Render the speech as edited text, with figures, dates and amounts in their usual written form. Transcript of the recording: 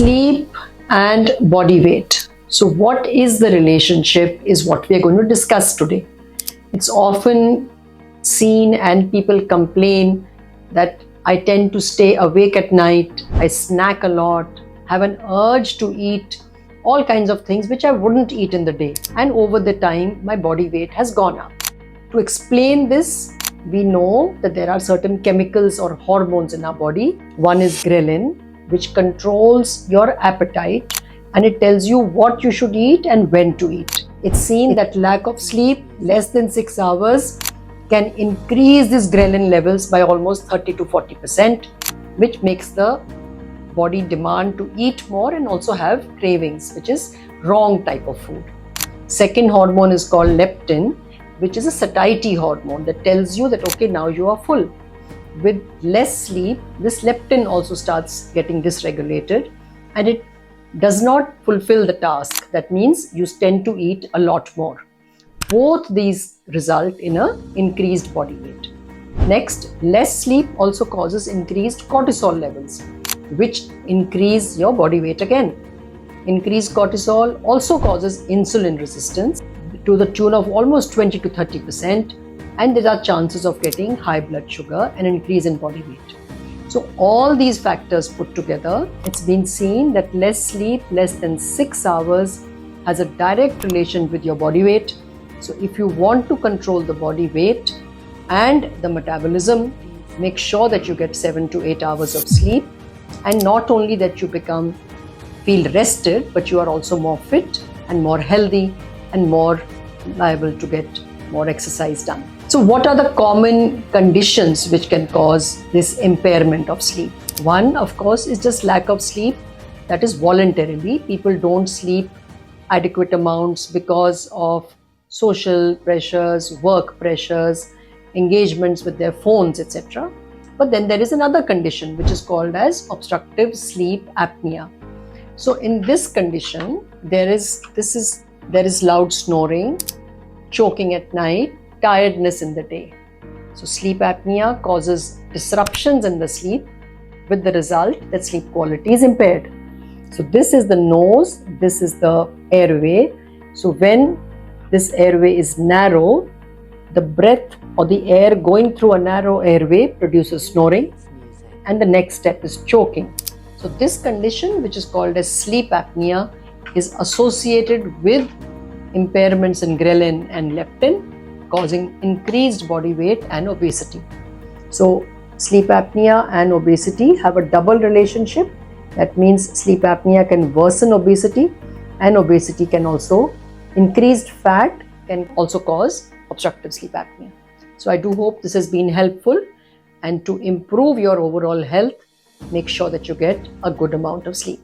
Sleep and body weight. So what is the relationship is what we are going to discuss today. It's often seen and people complain that I tend to stay awake at night, I snack a lot, have an urge to eat all kinds of things which I wouldn't eat in the day, and over the time my body weight has gone up. To explain this, we know that there are certain chemicals or hormones in our body. One is ghrelin, which controls your appetite, and it tells you what you should eat and when to eat. It's seen that lack of sleep, less than 6 hours, can increase these ghrelin levels by almost 30 to 40%, which makes the body demand to eat more and also have cravings, which is wrong type of food. Second hormone is called leptin, which is a satiety hormone that tells you that okay, now you are full. With less sleep, this leptin also starts getting dysregulated and it does not fulfill the task. That means you tend to eat a lot more. Both these result in an increased body weight. Next, less sleep also causes increased cortisol levels, which increase your body weight again. Increased cortisol also causes insulin resistance to the tune of almost 20 to 30%, and there are chances of getting high blood sugar and increase in body weight. So all these factors put together, it's been seen that less sleep, less than 6 hours, has a direct relation with your body weight. So if you want to control the body weight and the metabolism, make sure that you get 7 to 8 hours of sleep, and not only that you feel rested, but you are also more fit and more healthy and more liable to get more exercise done. So what are the common conditions which can cause this impairment of sleep? One, of course, is just lack of sleep. That is voluntarily. People don't sleep adequate amounts because of social pressures, work pressures, engagements with their phones, etc. But then there is another condition which is called as obstructive sleep apnea. So in this condition, there is loud snoring, choking at night, tiredness in the day. So sleep apnea causes disruptions in the sleep, with the result that sleep quality is impaired. So this is the nose, this is the airway. So when this airway is narrow, the breath or the air going through a narrow airway produces snoring, and the next step is choking. So this condition, which is called as sleep apnea, is associated with impairments in ghrelin and leptin, causing increased body weight and obesity. So sleep apnea and obesity have a double relationship. That means sleep apnea can worsen obesity, and obesity can also, increased fat can also cause obstructive sleep apnea. So I do hope this has been helpful, and to improve your overall health, make sure that you get a good amount of sleep.